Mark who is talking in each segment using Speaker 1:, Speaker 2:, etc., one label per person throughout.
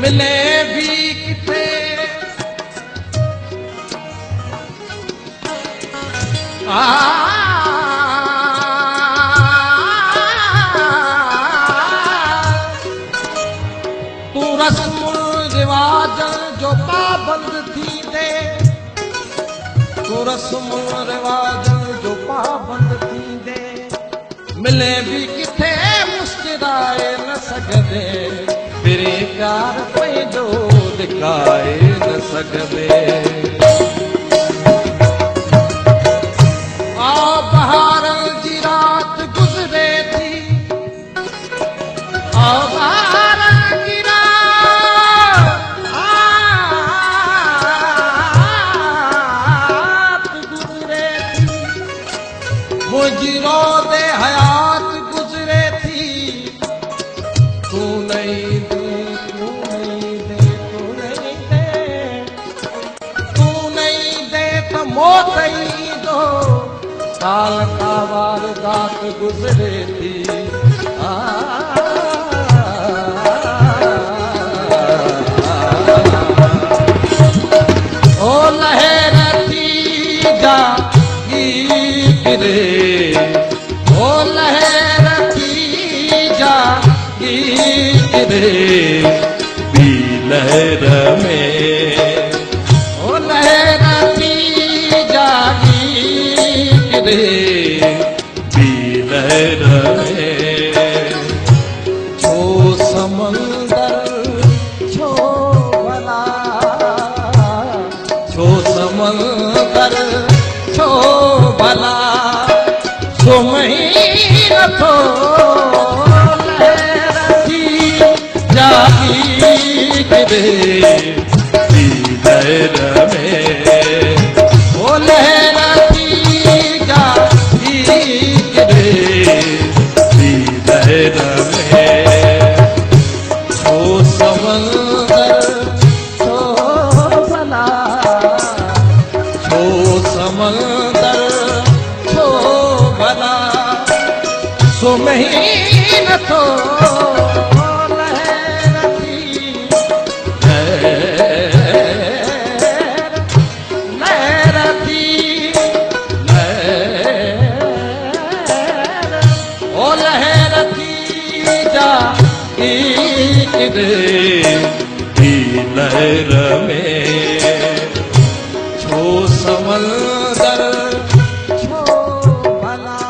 Speaker 1: मिले भी किथे तू रस्म रिवाज जो पाबंद थी दे, तू रस्म रिवाज जो पाबंद थी दे, मिले भी किथे मुस्कुराए न सघंदे, तेरे प्यार पैदो दिखाए न सघंदे। बहार जी रात गुज़रे थी, बहार जी रात गुज़रे थी, मुझी रोदे हयात गुज़रे थी, तू नहीं दे, तू नहीं दे, तू नहीं दे, तू नहीं दे तो मौत ही दो, साल का वारदात गुजरे थी। ओ लहर थी जागी गिरे, ओ लहर थी जागी गिरे, भी लहर में, ओ लहर थी जागी रे भी लहर में, छो समंदर छो भला, छो समंदर छो भला, सो महीन थो लहर थी जागी गिरे भी लहर में, ओ लहर छो समंदर छो भला, छो समंदर छो भला, सो महीन थो लहर थी, लहर थी, लहर, ओ लहर थी जागी भी लहर में, छो समंदर छो भला,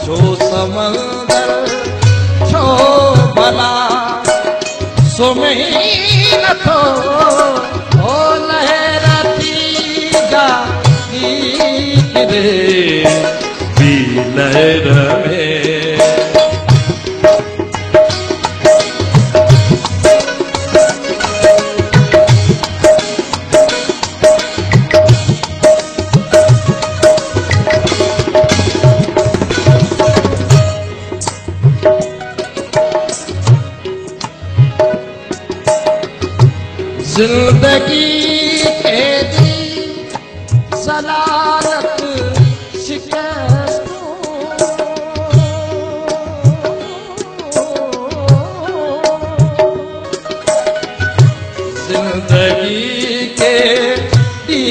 Speaker 1: छो समंदर छो भला, सो महीन थो ओ लहर थी जागी भी लहर में। जिंदगी के दी सलालत शिकस्तों, जिंदगी के दी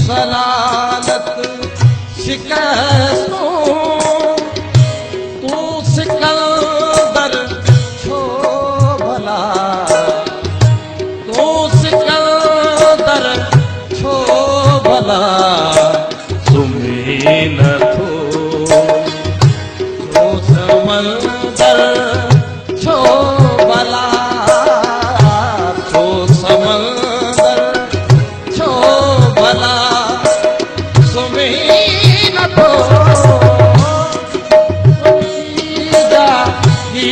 Speaker 1: सलालत शिकस्तों, तू सिकंदर छो भला, छो भला, तुम्हें न थो, छो समंदर छो भला, छो समंदर छो भला, तुम्हें न थो जागी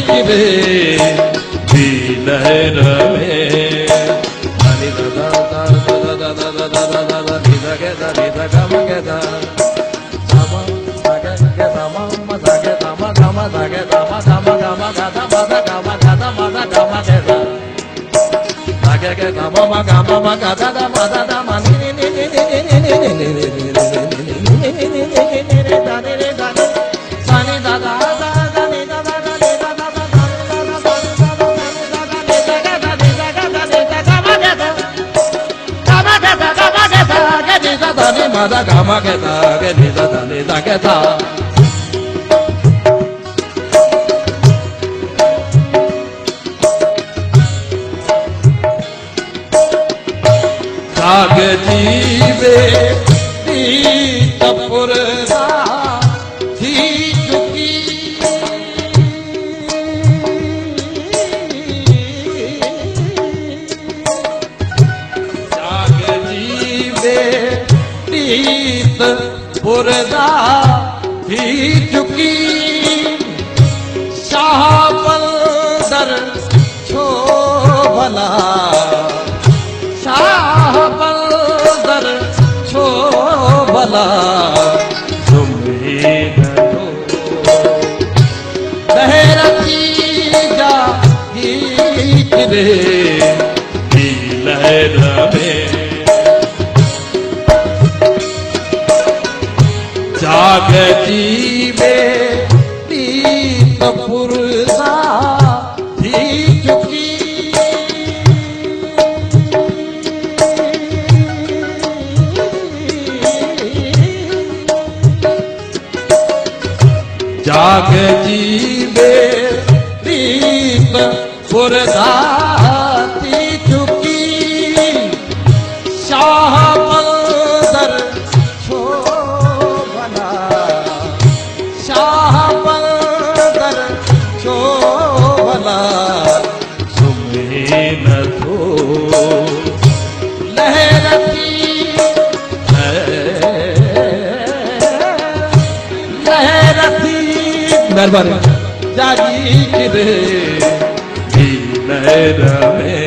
Speaker 1: गिरे भी लहर में, ni da da ni ma da ga ma ga da ga ni da da ni da ga da जाग जीवे पुरदा थी चुकी जाग जीवे पुरदा थी चुकी शाह बंदर छो भला शाह बंदर छो भला तुम्हें लहरती जा गीत रे लहर में जागती में दीप पुरसा थी चुकी जाग जीवे दीप पुरधाती चुकी शाह बंदर छो भला शाह बंदर छो भला सुमे न थो लहरती लहरती मेहरबानी जागी रे लहर में